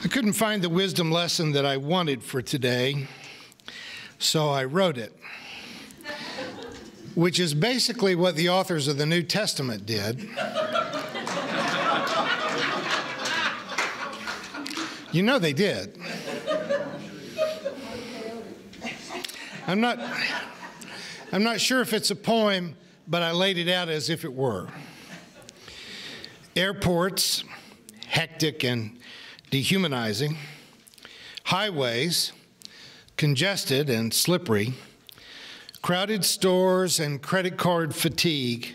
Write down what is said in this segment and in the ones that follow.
I couldn't find the wisdom lesson that I wanted for today, so I wrote it, which is basically what the authors of the New Testament did. You know they did. I'm not sure if it's a poem, but I laid it out as if it were. Airports, hectic and dehumanizing. Highways, congested and slippery. Crowded stores and credit card fatigue.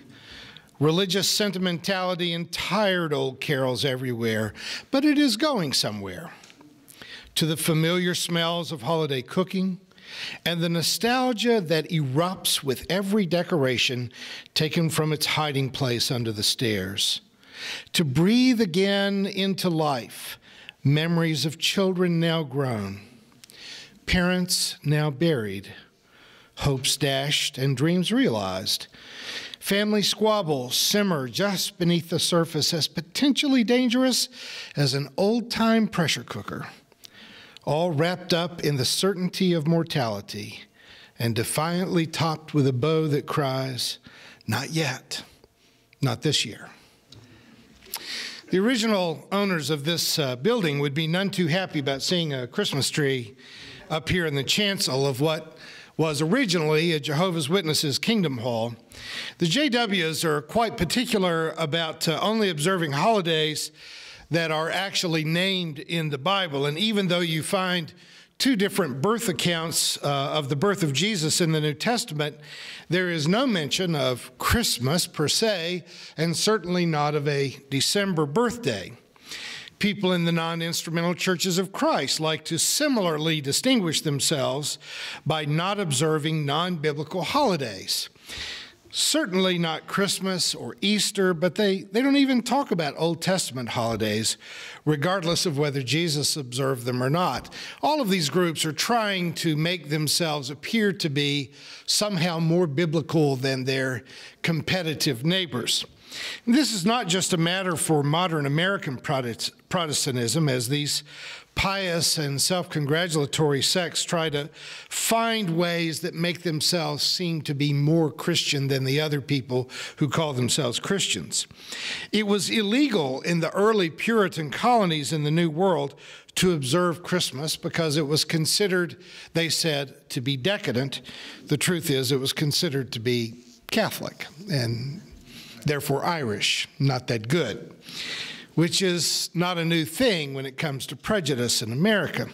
Religious sentimentality and tired old carols everywhere. But it is going somewhere. To the familiar smells of holiday cooking, and the nostalgia that erupts with every decoration taken from its hiding place under the stairs. To breathe again into life, memories of children now grown, parents now buried, hopes dashed and dreams realized. Family squabbles simmer just beneath the surface as potentially dangerous as an old-time pressure cooker, all wrapped up in the certainty of mortality and defiantly topped with a bow that cries, "Not yet, not this year." The original owners of this building would be none too happy about seeing a Christmas tree up here in the chancel of what was originally a Jehovah's Witnesses Kingdom Hall. The JWs are quite particular about only observing holidays that are actually named in the Bible. And even though you find two different birth accounts of the birth of Jesus in the New Testament, there is no mention of Christmas per se, and certainly not of a December birthday. People in the non-instrumental churches of Christ like to similarly distinguish themselves by not observing non-biblical holidays. Certainly not Christmas or Easter, but they don't even talk about Old Testament holidays, regardless of whether Jesus observed them or not. All of these groups are trying to make themselves appear to be somehow more biblical than their competitive neighbors. This is not just a matter for modern American Protestantism, as these pious and self-congratulatory sects try to find ways that make themselves seem to be more Christian than the other people who call themselves Christians. It was illegal in the early Puritan colonies in the New World to observe Christmas because it was considered, they said, to be decadent. The truth is it was considered to be Catholic and therefore Irish, not that good, which is not a new thing when it comes to prejudice in America.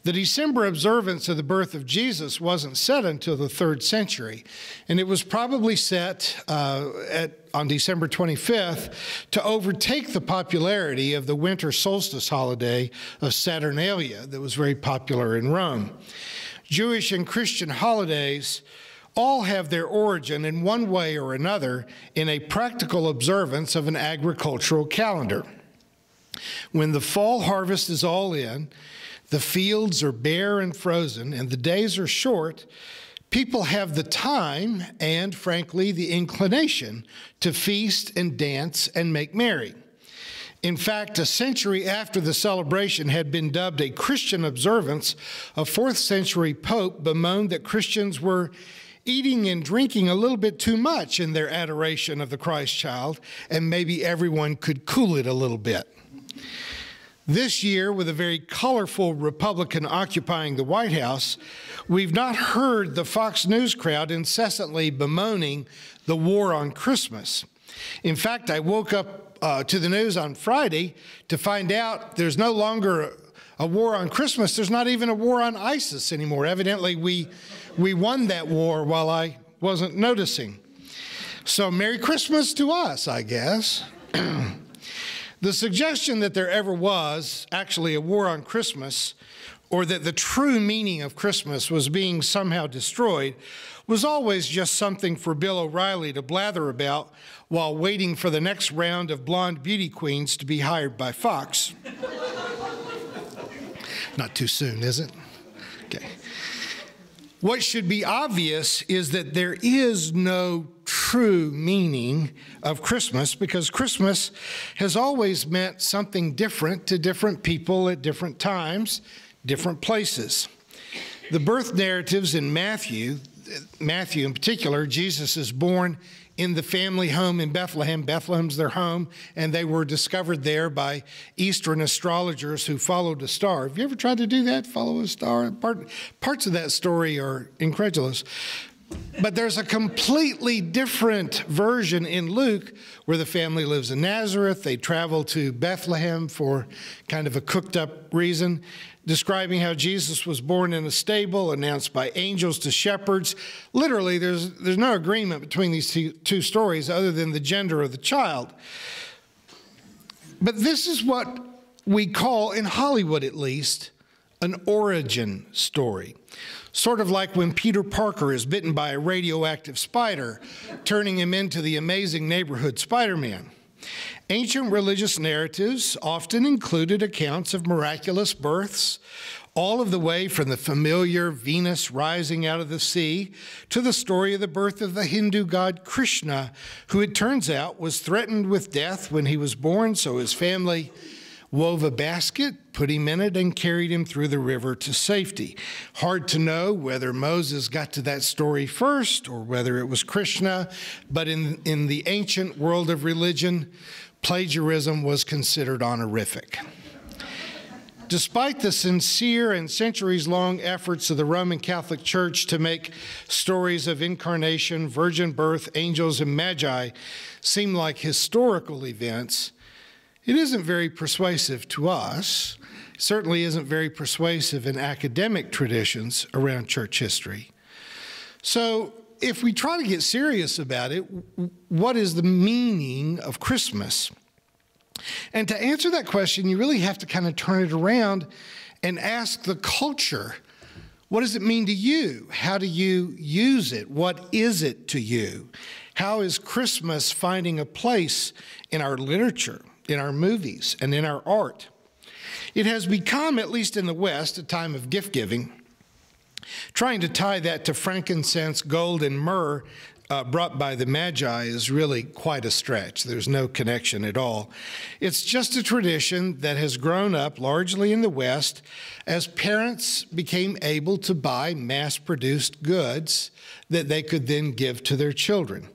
The December observance of the birth of Jesus wasn't set until the 3rd century, and it was probably set on December 25th to overtake the popularity of the winter solstice holiday of Saturnalia that was very popular in Rome. Jewish and Christian holidays all have their origin in one way or another in a practical observance of an agricultural calendar. When the fall harvest is all in, the fields are bare and frozen, and the days are short, people have the time and, frankly, the inclination to feast and dance and make merry. In fact, a century after the celebration had been dubbed a Christian observance, a 4th century pope bemoaned that Christians were eating and drinking a little bit too much in their adoration of the Christ child, and maybe everyone could cool it a little bit. This year, with a very colorful Republican occupying the White House, we've not heard the Fox News crowd incessantly bemoaning the war on Christmas. In fact, I woke up to the news on Friday to find out there's no longer a war on Christmas. There's not even a war on ISIS anymore. Evidently, we won that war while I wasn't noticing. So Merry Christmas to us, I guess. The suggestion that there ever was actually a war on Christmas, or that the true meaning of Christmas was being somehow destroyed, was always just something for Bill O'Reilly to blather about while waiting for the next round of blonde beauty queens to be hired by Fox. Not too soon, is it? Okay. What should be obvious is that there is no true true meaning of Christmas, because Christmas has always meant something different to different people at different times, different places. The birth narratives in Matthew in particular, Jesus is born in the family home in Bethlehem. Bethlehem's their home, and they were discovered there by Eastern astrologers who followed a star. Have you ever tried to do that, follow a star? Parts of that story are incredulous. But there's a completely different version in Luke where the family lives in Nazareth. They travel to Bethlehem for kind of a cooked-up reason, describing how Jesus was born in a stable, announced by angels to shepherds. Literally, there's no agreement between these two stories other than the gender of the child. But this is what we call, in Hollywood at least, an origin story. Sort of like when Peter Parker is bitten by a radioactive spider, turning him into the amazing neighborhood Spider-Man. Ancient religious narratives often included accounts of miraculous births, all of the way from the familiar Venus rising out of the sea to the story of the birth of the Hindu god Krishna, who it turns out was threatened with death when he was born, so his family wove a basket, put him in it, and carried him through the river to safety. Hard to know whether Moses got to that story first or whether it was Krishna, but in the ancient world of religion, plagiarism was considered honorific. Despite the sincere and centuries-long efforts of the Roman Catholic Church to make stories of incarnation, virgin birth, angels, and magi seem like historical events, it isn't very persuasive to us. It certainly isn't very persuasive in academic traditions around church history. So if we try to get serious about it, what is the meaning of Christmas? And to answer that question, you really have to kind of turn it around and ask the culture, what does it mean to you? How do you use it? What is it to you? How is Christmas finding a place in our literature, in our movies, and in our art? It has become, at least in the West, a time of gift giving. Trying to tie that to frankincense, gold, and myrrh brought by the Magi is really quite a stretch. There's no connection at all. It's just a tradition that has grown up largely in the West as parents became able to buy mass-produced goods that they could then give to their children.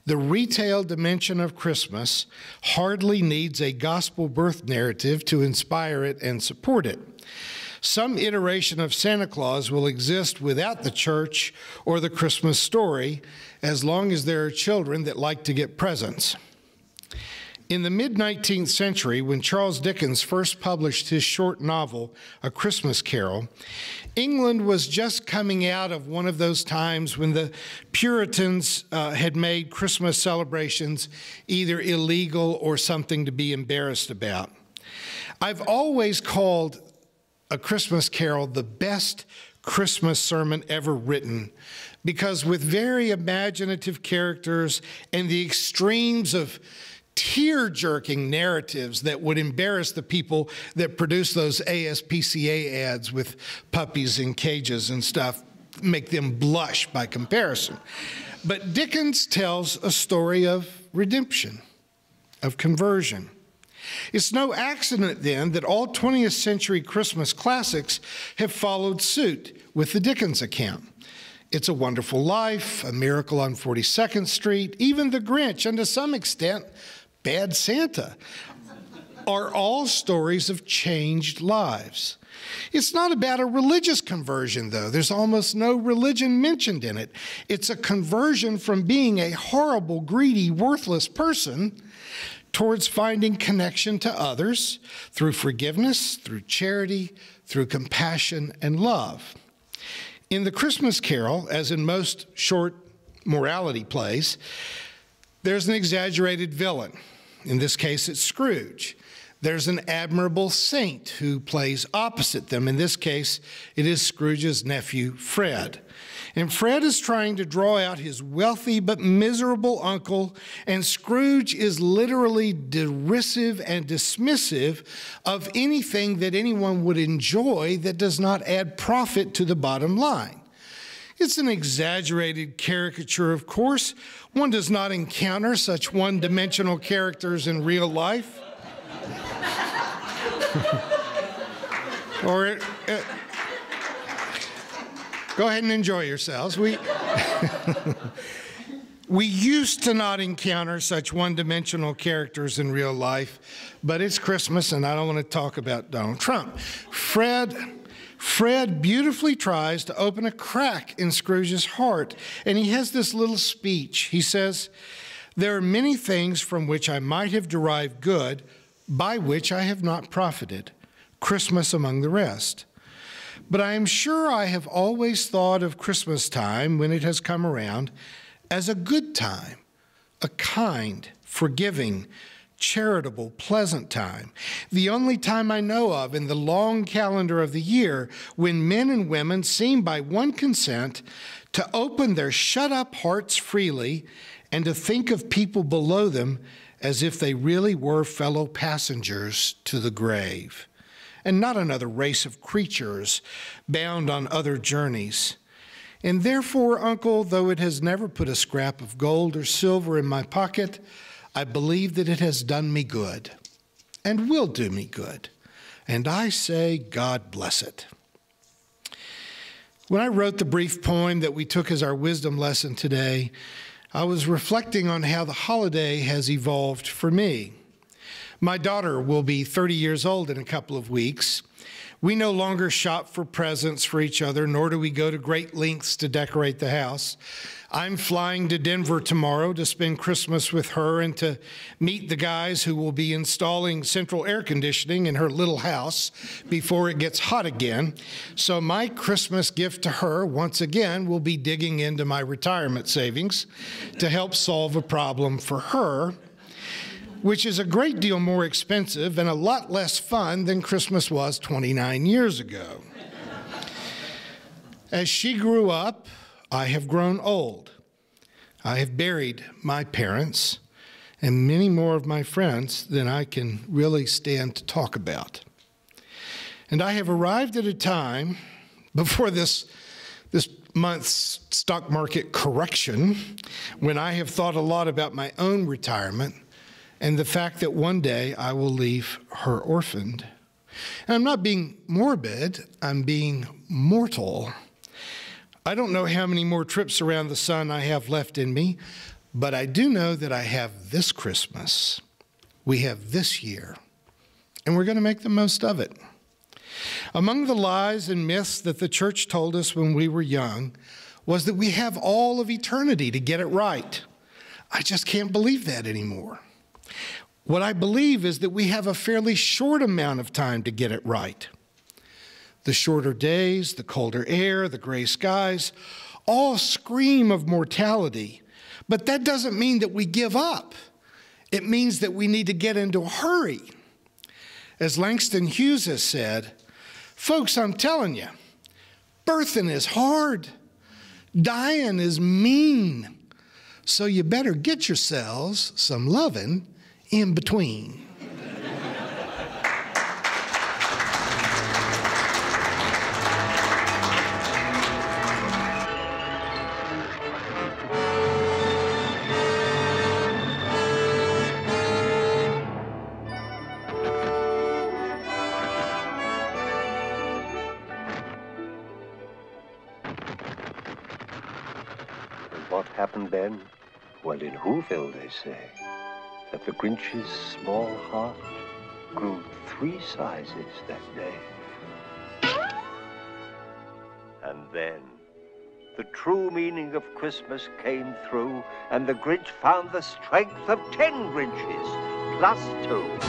The retail dimension of Christmas hardly needs a gospel birth narrative to inspire it and support it. Some iteration of Santa Claus will exist without the church or the Christmas story, as long as there are children that like to get presents. In the mid-19th century, when Charles Dickens first published his short novel, A Christmas Carol, England was just coming out of one of those times when the Puritans had made Christmas celebrations either illegal or something to be embarrassed about. I've always called A Christmas Carol the best Christmas sermon ever written, because with very imaginative characters and the extremes of tear-jerking narratives that would embarrass the people that produce those ASPCA ads with puppies in cages and stuff, make them blush by comparison. But Dickens tells a story of redemption, of conversion. It's no accident, then, that all 20th century Christmas classics have followed suit with the Dickens account. It's a Wonderful Life, A Miracle on 42nd Street, even The Grinch, and to some extent, Bad Santa, are all stories of changed lives. It's not about a religious conversion, though. There's almost no religion mentioned in it. It's a conversion from being a horrible, greedy, worthless person towards finding connection to others through forgiveness, through charity, through compassion and love. In The Christmas Carol, as in most short morality plays, there's an exaggerated villain. In this case, it's Scrooge. There's an admirable saint who plays opposite them. In this case, it is Scrooge's nephew, Fred. And Fred is trying to draw out his wealthy but miserable uncle, and Scrooge is literally derisive and dismissive of anything that anyone would enjoy that does not add profit to the bottom line. It's an exaggerated caricature, of course. One does not encounter such one-dimensional characters in real life. Or go ahead and enjoy yourselves. We used to not encounter such one-dimensional characters in real life, but it's Christmas and I don't want to talk about Donald Trump. Fred beautifully tries to open a crack in Scrooge's heart, and he has this little speech. He says, "There are many things from which I might have derived good, by which I have not profited, Christmas among the rest. But I am sure I have always thought of Christmas time, when it has come around, as a good time, a kind, forgiving, charitable, pleasant time, the only time I know of in the long calendar of the year when men and women seem by one consent to open their shut-up hearts freely and to think of people below them as if they really were fellow passengers to the grave, and not another race of creatures bound on other journeys. And therefore, Uncle, though it has never put a scrap of gold or silver in my pocket, I believe that it has done me good and will do me good. And I say, God bless it." When I wrote the brief poem that we took as our wisdom lesson today, I was reflecting on how the holiday has evolved for me. My daughter will be 30 years old in a couple of weeks. We no longer shop for presents for each other, nor do we go to great lengths to decorate the house. I'm flying to Denver tomorrow to spend Christmas with her and to meet the guys who will be installing central air conditioning in her little house before it gets hot again. So my Christmas gift to her, once again, will be digging into my retirement savings to help solve a problem for her, which is a great deal more expensive and a lot less fun than Christmas was 29 years ago. As she grew up, I have grown old. I have buried my parents and many more of my friends than I can really stand to talk about. And I have arrived at a time before this month's stock market correction when I have thought a lot about my own retirement and the fact that one day I will leave her orphaned. And I'm not being morbid, I'm being mortal. I don't know how many more trips around the sun I have left in me, but I do know that I have this Christmas. We have this year, and we're going to make the most of it. Among the lies and myths that the church told us when we were young was that we have all of eternity to get it right. I just can't believe that anymore. What I believe is that we have a fairly short amount of time to get it right. The shorter days, the colder air, the gray skies, all scream of mortality. But that doesn't mean that we give up. It means that we need to get into a hurry. As Langston Hughes has said, folks, I'm telling you, birthing is hard, dying is mean, so you better get yourselves some loving in between. What happened then? Well, in Whoville, they say that the Grinch's small heart grew 3 sizes that day. And then the true meaning of Christmas came through, and the Grinch found the strength of 10 Grinches, plus 2.